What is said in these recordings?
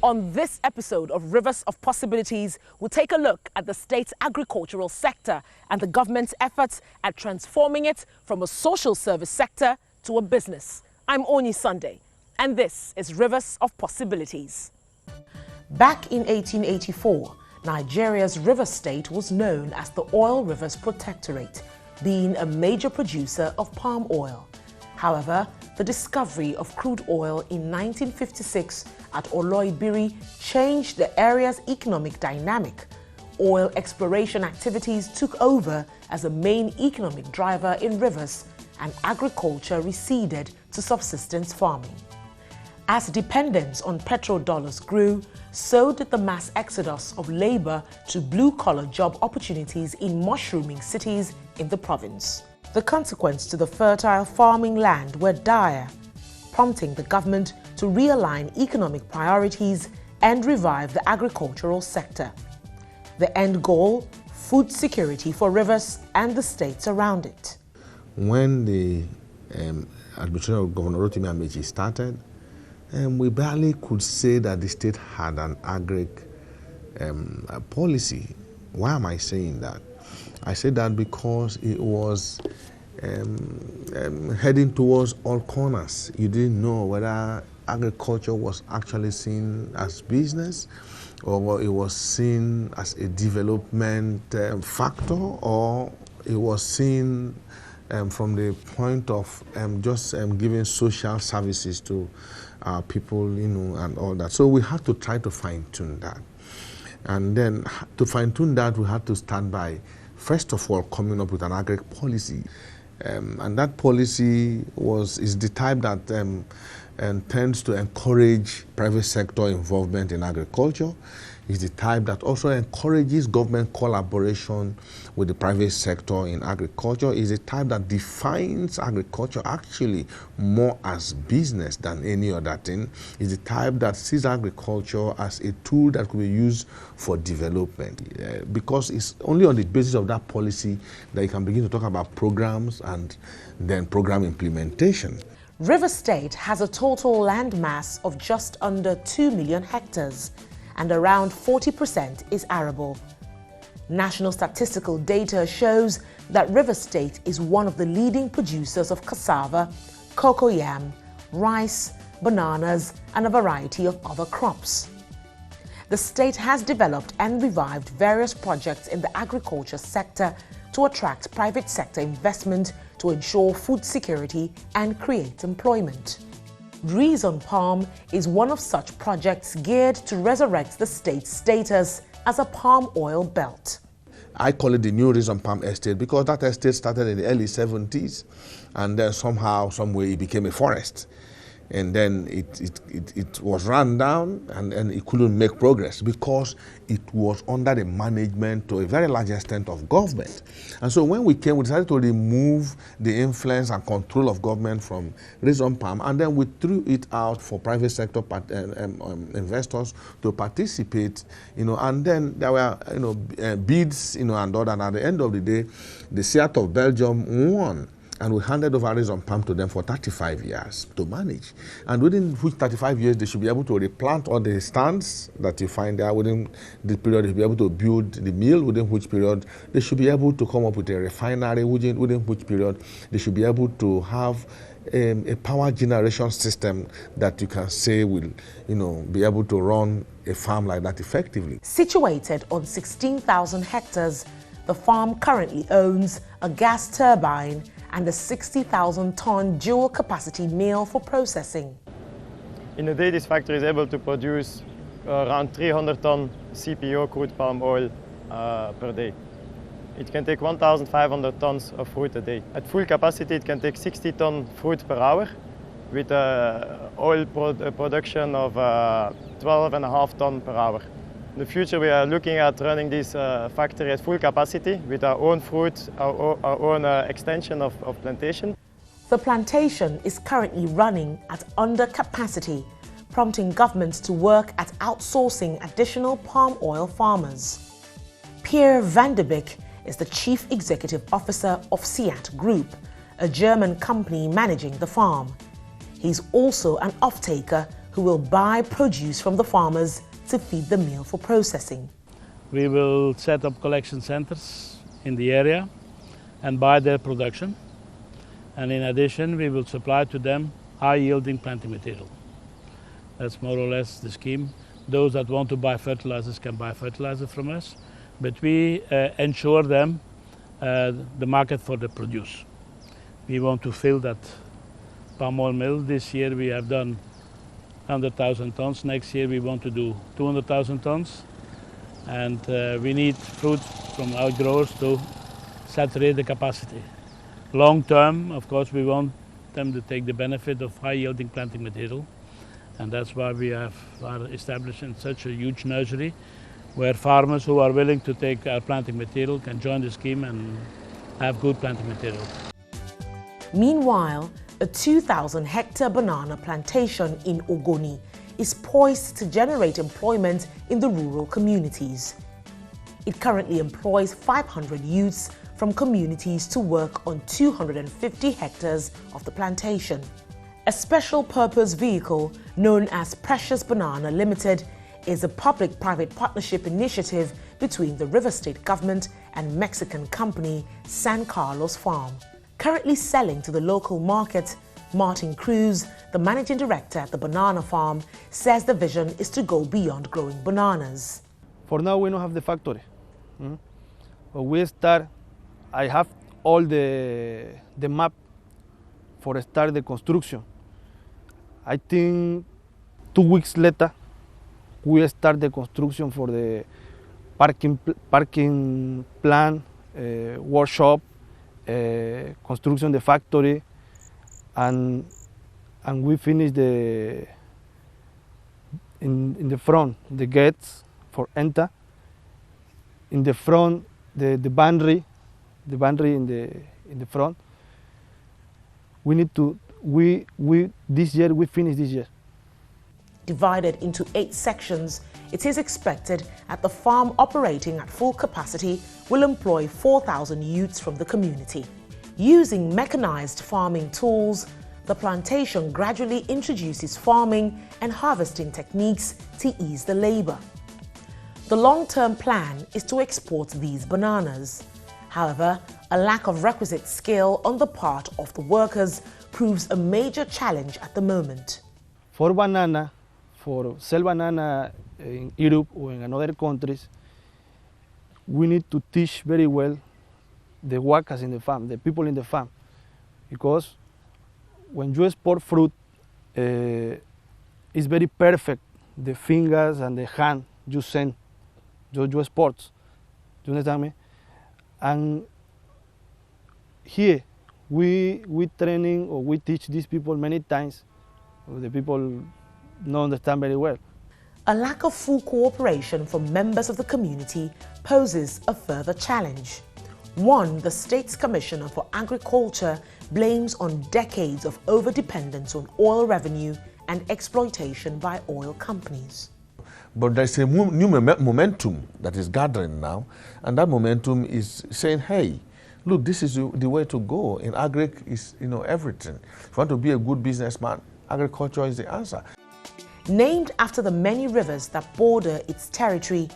On this episode of Rivers of Possibilities, we'll take a look at the state's agricultural sector and the government's efforts at transforming it from a social service sector to a business. I'm Onyi Sunday, and this is Rivers of Possibilities. Back in 1884, Nigeria's river state was known as the Oil Rivers Protectorate, being a major producer of palm oil. However, the discovery of crude oil in 1956 at Oloibiri changed the area's economic dynamic. Oil exploration activities took over as a main economic driver in rivers, and agriculture receded to subsistence farming. As dependence on petrodollars grew, so did the mass exodus of labor to blue-collar job opportunities in mushrooming cities in the province. The consequence to the fertile farming land were dire, prompting the government to realign economic priorities and revive the agricultural sector. The end goal, food security for rivers and the states around it. When the administration of Governor Rotimi Amechi started, we barely could say that the state had an agric policy. Why am I saying that? I say that because it was heading towards all corners. You didn't know whether agriculture was actually seen as business, or it was seen as a development factor, or it was seen from the point of just giving social services to people, and all that. So we had to try to fine-tune that. And then to fine-tune that, we had to start by, first of all, coming up with an agri policy. And that policy is the type that tends to encourage private sector involvement in agriculture. It's the type that also encourages government collaboration with the private sector in agriculture. It's the type that defines agriculture actually more as business than any other thing. It's the type that sees agriculture as a tool that could be used for development. Because it's only on the basis of that policy that you can begin to talk about programs and then program implementation. River State has a total land mass of just under 2 million hectares, and around 40% is arable. National statistical data shows that River State is one of the leading producers of cassava, cocoyam, rice, bananas, and a variety of other crops. The state has developed and revived various projects in the agriculture sector to attract private sector investment to ensure food security and create employment. Reason Palm is one of such projects geared to resurrect the state's status as a palm oil belt. I call it the New Reason Palm Estate because that estate started in the early 70s, and then somehow, some way, it became a forest. And then it was run down, and it couldn't make progress because it was under the management to a very large extent of government. And so when we decided to remove the influence and control of government from Reason Palm, and then we threw it out for private sector investors to participate, and then there were, bids, and all that. And at the end of the day, the Seat of Belgium won. And we handed over Reason Palm to them for 35 years to manage. And within which 35 years, they should be able to replant all the stands that you find there. Within the period, they should be able to build the mill, within which period they should be able to come up with a refinery, within which period they should be able to have a power generation system that you can say will, be able to run a farm like that effectively. Situated on 16,000 hectares, the farm currently owns a gas turbine and a 60,000-ton dual-capacity mill for processing. In a day, this factory is able to produce around 300 ton CPO crude palm oil per day. It can take 1,500 tons of fruit a day. At full capacity, it can take 60 ton fruit per hour with oil production of 12.5 ton per hour. In the future, we are looking at running this factory at full capacity with our own fruit, our own extension of plantation. The plantation is currently running at under capacity, prompting governments to work at outsourcing additional palm oil farmers. Pierre van der Beek is the Chief Executive Officer of SIAT Group, a German company managing the farm. He's also an off-taker who will buy produce from the farmers to feed the meal for processing. We will set up collection centers in the area and buy their production. And in addition, we will supply to them high-yielding planting material. That's more or less the scheme. Those that want to buy fertilizers can buy fertilizer from us, but we ensure them the market for the produce. We want to fill that palm oil mill. This year we have done 100,000 tons. Next year we want to do 200,000 tons. And we need fruit from our growers to saturate the capacity. Long term, of course, we want them to take the benefit of high-yielding planting material. And that's why we are establishing such a huge nursery where farmers who are willing to take our planting material can join the scheme and have good planting material. Meanwhile, a 2,000-hectare banana plantation in Ogoni is poised to generate employment in the rural communities. It currently employs 500 youths from communities to work on 250 hectares of the plantation. A special purpose vehicle known as Precious Banana Limited is a public-private partnership initiative between the River State government and Mexican company San Carlos Farm. Currently selling to the local market, Martin Cruz, the managing director at the banana farm, says the vision is to go beyond growing bananas. For now, we don't have the factory. But we start, I have all the map for start the construction. I think 2 weeks later, we start the construction for the parking plan, workshop, construction the factory, and we finish in the front the gates for enter. In the front the boundary in the front. We need to this year we finish this year. Divided into 8 sections, it is expected that the farm operating at full capacity will employ 4,000 youths from the community. Using mechanized farming tools, the plantation gradually introduces farming and harvesting techniques to ease the labor. The long-term plan is to export these bananas. However, a lack of requisite skill on the part of the workers proves a major challenge at the moment. For sell banana in Europe or in other countries, we need to teach very well the workers in the farm, the people in the farm, because when you export fruit, it's very perfect, the fingers and the hand you send, you export. Do you understand me? And here, we training or we teach these people many times. The people don't understand very well. A lack of full cooperation from members of the community poses a further challenge. One, the state's Commissioner for Agriculture blames on decades of overdependence on oil revenue and exploitation by oil companies. But there's a new momentum that is gathering now, and that momentum is saying, hey, look, this is the way to go. In agri is everything. If you want to be a good businessman, agriculture is the answer. Named after the many rivers that border its territory,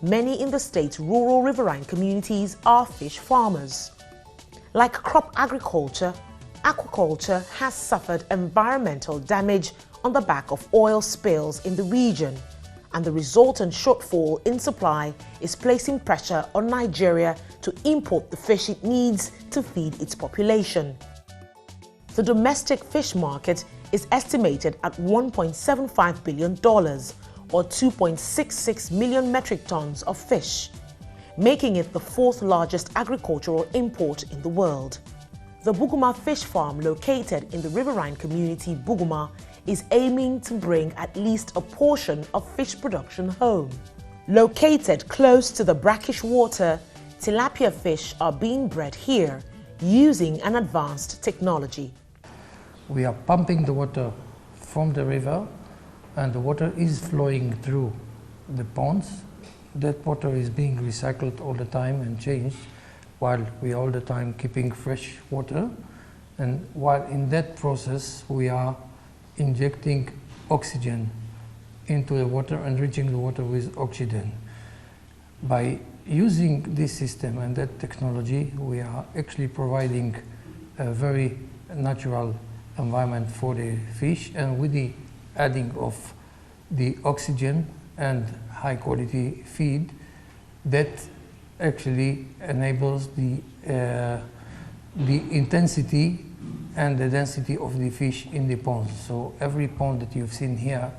many in the state's rural riverine communities are fish farmers. Like crop agriculture, aquaculture has suffered environmental damage on the back of oil spills in the region, and the resultant shortfall in supply is placing pressure on Nigeria to import the fish it needs to feed its population. The domestic fish market is estimated at $1.75 billion, or 2.66 million metric tons of fish, making it the 4th largest agricultural import in the world. The Buguma Fish Farm, located in the riverine community Buguma, is aiming to bring at least a portion of fish production home. Located close to the brackish water, tilapia fish are being bred here using an advanced technology. We are pumping the water from the river, and the water is flowing through the ponds. That water is being recycled all the time and changed, while we are all the time keeping fresh water. And while in that process we are injecting oxygen into the water, enriching the water with oxygen. By using this system and that technology, we are actually providing a very natural environment for the fish, and with the adding of the oxygen and high quality feed, that actually enables the intensity and the density of the fish in the ponds. So every pond that you've seen here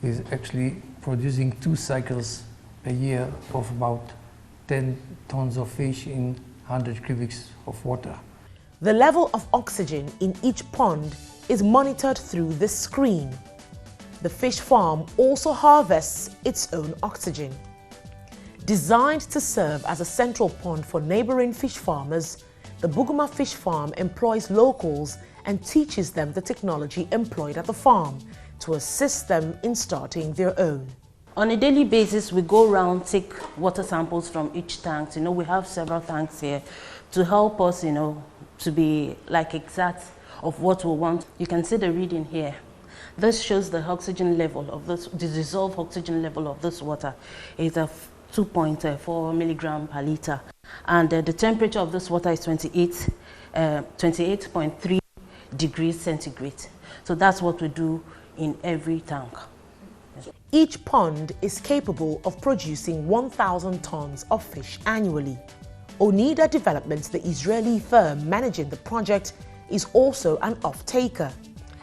is actually producing 2 cycles a year of about 10 tons of fish in 100 cubics of water. The level of oxygen in each pond is monitored through this screen. The fish farm also harvests its own oxygen. Designed to serve as a central pond for neighboring fish farmers, the Buguma Fish Farm employs locals and teaches them the technology employed at the farm to assist them in starting their own. On a daily basis, we go around, take water samples from each tank. We have several tanks here to help us, to be like exact of what we want. You can see the reading here. This shows the oxygen level of this, the dissolved oxygen level of this water is a 2.4 milligram per liter. And the temperature of this water is 28.3 degrees centigrade. So that's what we do in every tank. Each pond is capable of producing 1,000 tons of fish annually. Onida Development, the Israeli firm managing the project, is also an off-taker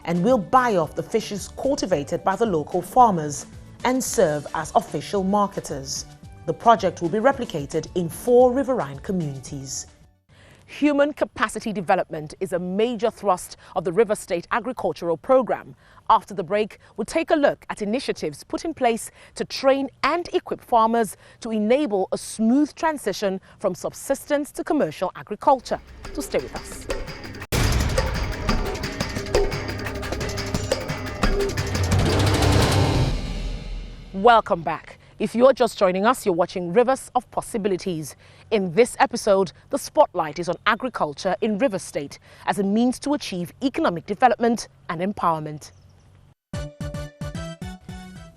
and will buy off the fishes cultivated by the local farmers and serve as official marketers. The project will be replicated in 4 riverine communities. Human capacity development is a major thrust of the River State Agricultural Program. After the break, we'll take a look at initiatives put in place to train and equip farmers to enable a smooth transition from subsistence to commercial agriculture. So stay with us. Welcome back. If you're just joining us, you're watching Rivers of Possibilities. In this episode, the spotlight is on agriculture in River State as a means to achieve economic development and empowerment.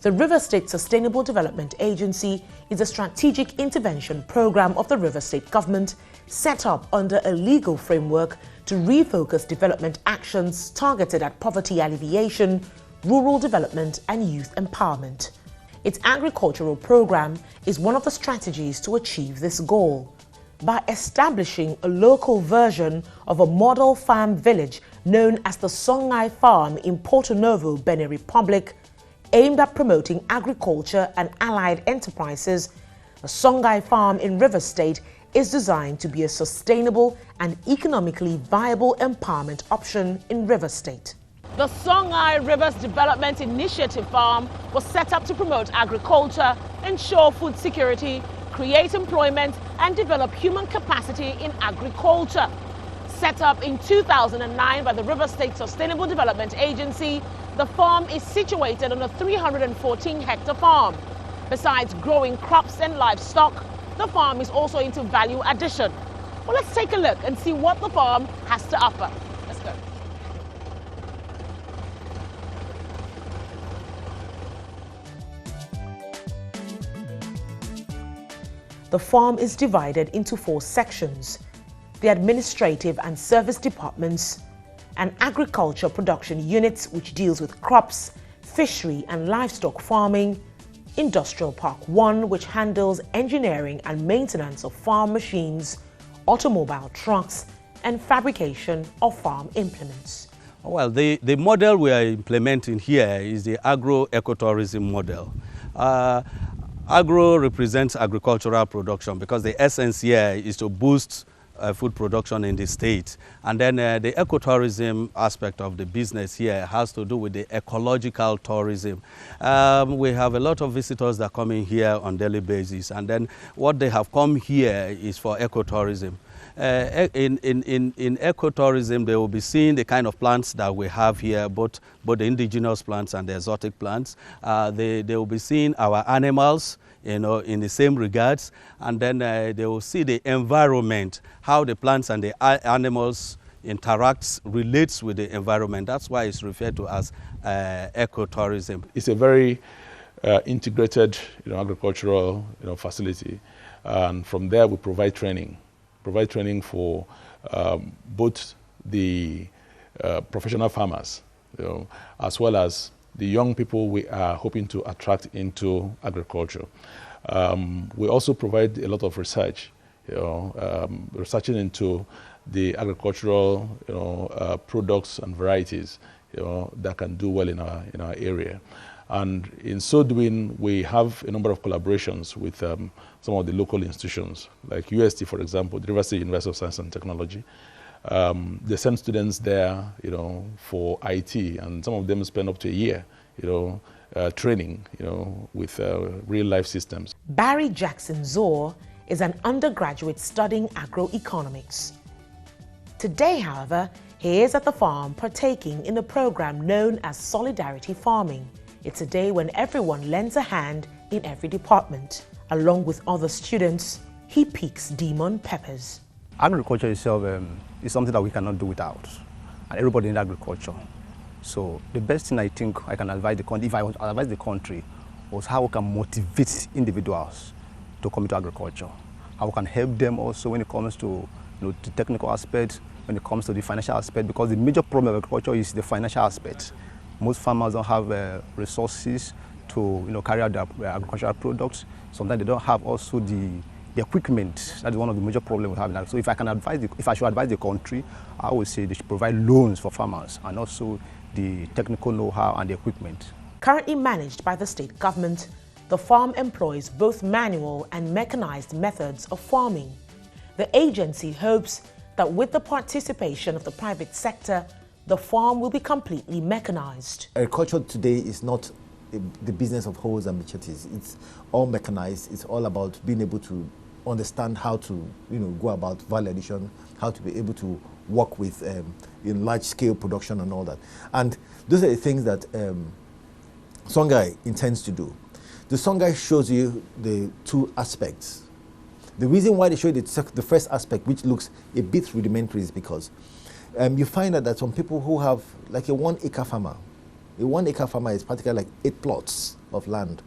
The River State Sustainable Development Agency is a strategic intervention program of the River State government set up under a legal framework to refocus development actions targeted at poverty alleviation, rural development and youth empowerment. Its agricultural program is one of the strategies to achieve this goal. By establishing a local version of a model farm village known as the Songhai farm in Porto Novo, Benin Republic, aimed at promoting agriculture and allied enterprises, the Songhai farm in River State is designed to be a sustainable and economically viable empowerment option in River State. The Songhai Rivers Development Initiative Farm was set up to promote agriculture, ensure food security, create employment and develop human capacity in agriculture. Set up in 2009 by the River State Sustainable Development Agency, the farm is situated on a 314-hectare farm. Besides growing crops and livestock, the farm is also into value addition. Well, let's take a look and see what the farm has to offer. Let's go. The farm is divided into 4 sections: the administrative and service departments, an agriculture production unit which deals with crops, fishery and livestock farming, Industrial Park 1 which handles engineering and maintenance of farm machines, automobile trucks and fabrication of farm implements. Well, the model we are implementing here is the agro-ecotourism model. Agro represents agricultural production because the essence here is to boost food production in the state. And then the ecotourism aspect of the business here has to do with the ecological tourism. We have a lot of visitors that come in here on a daily basis, and then what they have come here is for ecotourism. In ecotourism, they will be seeing the kind of plants that we have here, both the indigenous plants and the exotic plants. They will be seeing our animals, in the same regards, and then they will see the environment, how the plants and the animals, interacts, relates with the environment. That's why it's referred to as ecotourism. It's a very integrated agricultural facility, and from there we provide training for both the professional farmers, as well as the young people we are hoping to attract into agriculture. We also provide a lot of research, researching into the agricultural products and varieties that can do well in our area. And in so doing, we have a number of collaborations with some of the local institutions, like UST, for example, the University of Science and Technology. They send students there, for IT, and some of them spend up to a year, training, with real-life systems. Barry Jackson Zor is an undergraduate studying agroeconomics. Today, however, he is at the farm partaking in a program known as Solidarity Farming. It's a day when everyone lends a hand in every department. Along with other students, he picks demon peppers. Agriculture itself is something that we cannot do without, and everybody in agriculture. So the best thing I think I can advise the country, if I want to advise the country, was how we can motivate individuals to come into agriculture. How we can help them also when it comes to the technical aspect, when it comes to the financial aspect, because the major problem of agriculture is the financial aspect. Most farmers don't have resources to carry out their agricultural products. Sometimes they don't have also the equipment. That is one of the major problems we have now. So if I should advise the country, I would say they should provide loans for farmers and also the technical know-how and the equipment. Currently managed by the state government, the farm employs both manual and mechanized methods of farming. The agency hopes that with the participation of the private sector, the farm will be completely mechanized. Agriculture today is not the business of hoes and machetes. It's all mechanized. It's all about being able to understand how to go about value addition, how to be able to work with in large-scale production and all that. And those are the things that Songhai intends to do. The Songhai shows you the two aspects. The reason why they show you the first aspect, which looks a bit rudimentary, is because you find out that some people who have like a 1 acre farmer, a 1 acre farmer is practically like 8 plots of land,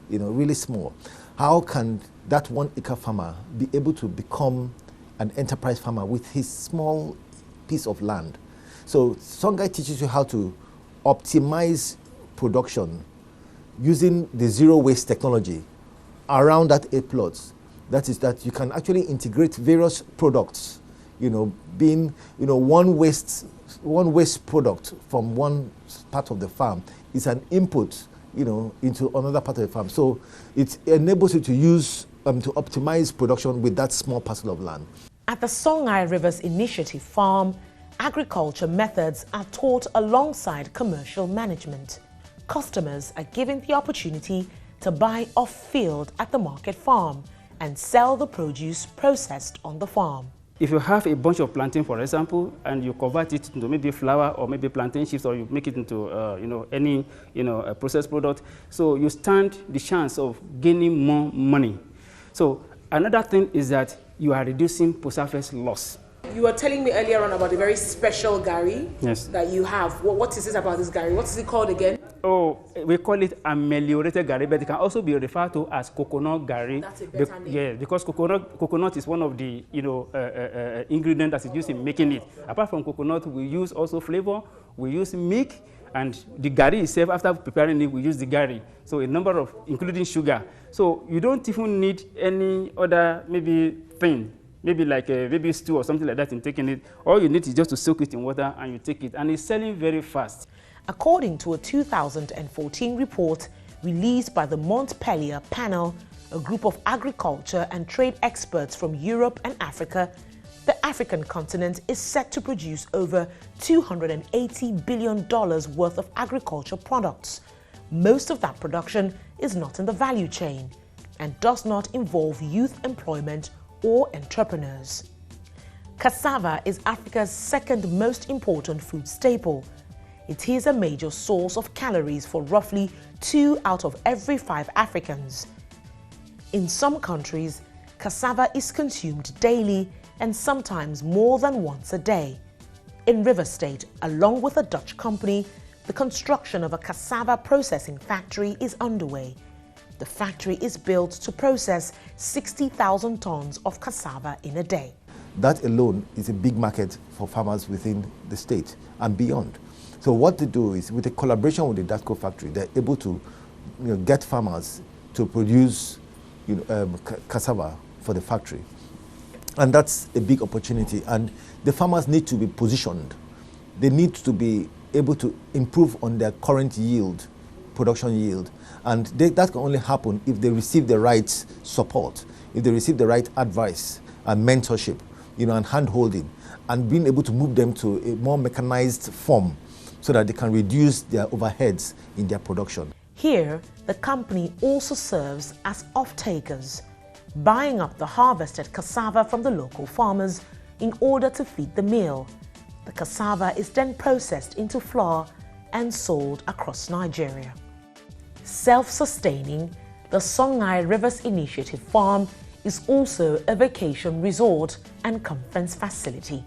really small. How can that 1 acre farmer be able to become an enterprise farmer with his small piece of land? So Songhai teaches you how to optimize production using the zero waste technology around that 8 plots. That is that you can actually integrate various products, being one waste product from one part of the farm is an input into another part of the farm. So it enables you to use to optimize production with that small parcel of land. At the Songhai Rivers Initiative Farm, agriculture methods are taught alongside commercial management. Customers are given the opportunity to buy off-field at the market farm and sell the produce processed on the farm. If you have a bunch of plantain, for example, and you convert it into maybe flour or maybe plantain chips, or you make it into any a processed product, so you stand the chance of gaining more money. So another thing is that you are reducing post-harvest loss. You were telling me earlier on about a very special gari that you have. What is it about this gari? What is it called again? Oh, we call it ameliorated gari, but it can also be referred to as coconut gari. That's a better name. Yeah, because coconut is one of the ingredients that is used in making it. Apart from coconut, we use also flavor, we use milk, and the gari itself, after preparing it, we use the gari. So a number of, including sugar. So you don't even need any other maybe thing, maybe like a baby stew or something like that in taking it. All you need is just to soak it in water and you take it. And it's selling very fast. According to a 2014 report released by the Montpellier Panel, a group of agriculture and trade experts from Europe and Africa, the African continent is set to produce over $280 billion worth of agriculture products. Most of that production is not in the value chain and does not involve youth employment or entrepreneurs. Cassava is Africa's second most important food staple. It is a major source of calories for roughly 2 out of every 5 Africans. In some countries, cassava is consumed daily and sometimes more than once a day. In River State, along with a Dutch company, the construction of a cassava processing factory is underway. The factory is built to process 60,000 tons of cassava in a day. That alone is a big market for farmers within the state and beyond. So what they do is, with a collaboration with the Datco factory, they're able to get farmers to produce cassava for the factory. And that's a big opportunity. And the farmers need to be positioned. They need to be able to improve on their current yield, production yield. And that can only happen if they receive the right support, if they receive the right advice and mentorship, and hand-holding, and being able to move them to a more mechanized form so that they can reduce their overheads in their production. Here, the company also serves as off-takers, buying up the harvested cassava from the local farmers in order to feed the mill. The cassava is then processed into flour and sold across Nigeria. Self-sustaining, the Songhai Rivers Initiative Farm is also a vacation resort and conference facility.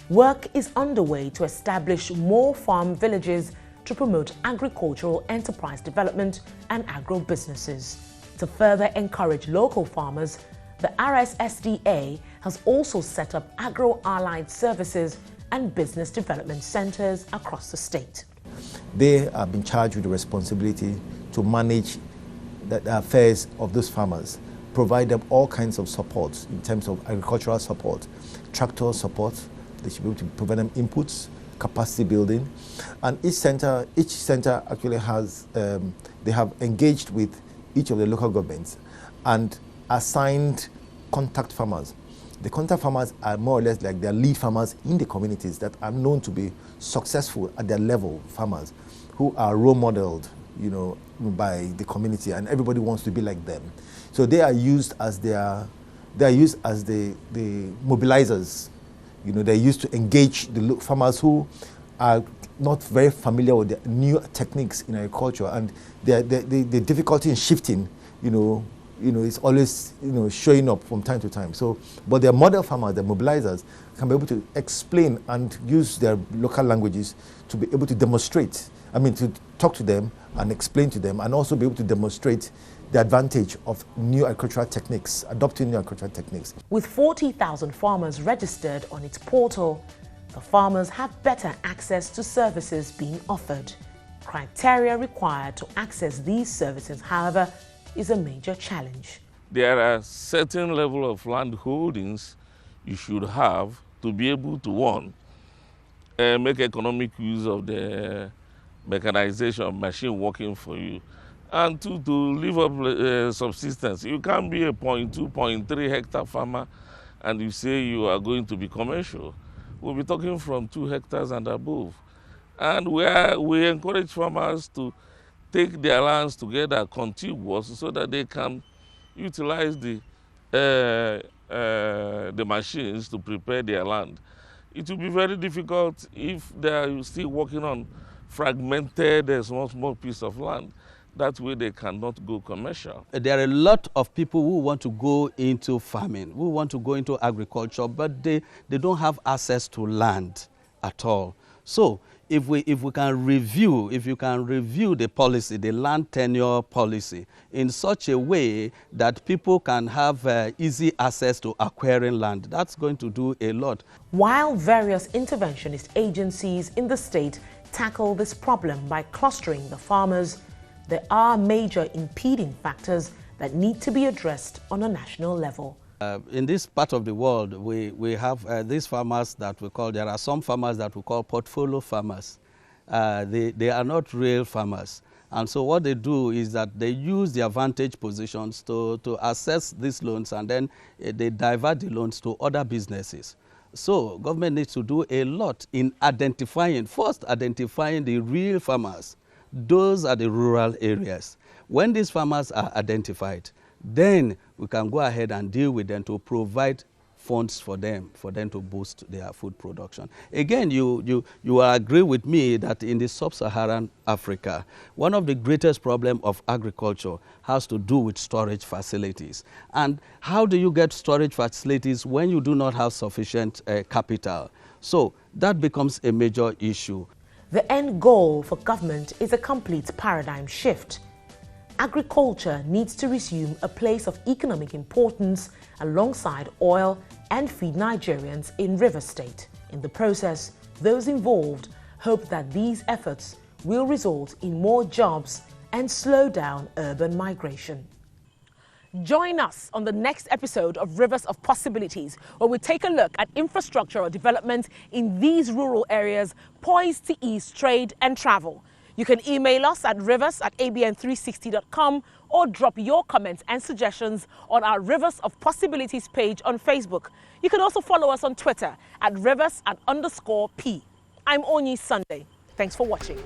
Work is underway to establish more farm villages to promote agricultural enterprise development and agro-businesses. To further encourage local farmers, the RSSDA has also set up agro-allied services and business development centers across the state. They have been charged with the responsibility to manage the affairs of those farmers, provide them all kinds of support in terms of agricultural support, tractor support. They should be able to provide them inputs, capacity building. And each center actually has, they have engaged with each of the local governments and assigned contact farmers. The contact farmers are more or less like their lead farmers in the communities that are known to be successful at their level farmers who are role modeled, by the community, and everybody wants to be like them. So they are used as the mobilizers. They're used to engage the farmers who are not very familiar with the new techniques in agriculture, and the difficulty in shifting, is always, showing up from time to time. So, but their model farmers, the mobilizers, can be able to explain and use their local languages to be able to demonstrate, to talk to them and explain to them, and also be able to demonstrate the advantage of new agricultural techniques, adopting new agricultural techniques. With 40,000 farmers registered on its portal, the farmers have better access to services being offered. Criteria required to access these services, however, is a major challenge. There are certain level of land holdings you should have to be able to, one, make economic use of the mechanization of machine working for you, and two, to live up subsistence. You can't be a 0.2, 0.3 hectare farmer and you say you are going to be commercial. We'll be talking from 2 hectares and above. And we encourage farmers to take their lands together contiguous so that they can utilize the machines to prepare their land. It will be very difficult if they are still working on fragmented small piece of land. That way they cannot go commercial. There are a lot of people who want to go into farming, who want to go into agriculture, but they don't have access to land at all. So if you can review the policy, the land tenure policy, in such a way that people can have easy access to acquiring land, that's going to do a lot. While various interventionist agencies in the state tackle this problem by clustering the farmers, there are major impeding factors that need to be addressed on a national level. In this part of the world, we have these farmers that we call, there are some farmers that we call portfolio farmers. They are not real farmers. And so what they do is that they use their vantage positions to assess these loans, and then they divert the loans to other businesses. So government needs to do a lot in identifying the real farmers. Those are the rural areas. When these farmers are identified, then we can go ahead and deal with them to provide funds for them to boost their food production. Again, you agree with me that in the sub-Saharan Africa, one of the greatest problems of agriculture has to do with storage facilities. And how do you get storage facilities when you do not have sufficient capital? So that becomes a major issue. The end goal for government is a complete paradigm shift. Agriculture needs to resume a place of economic importance alongside oil and feed Nigerians in Rivers State. In the process, those involved hope that these efforts will result in more jobs and slow down urban migration. Join us on the next episode of Rivers of Possibilities, where we take a look at infrastructural development in these rural areas poised to ease trade and travel. You can email us at rivers@abn360.com or drop your comments and suggestions on our Rivers of Possibilities page on Facebook. You can also follow us on Twitter at @rivers_P. I'm Onyi Sunday. Thanks for watching.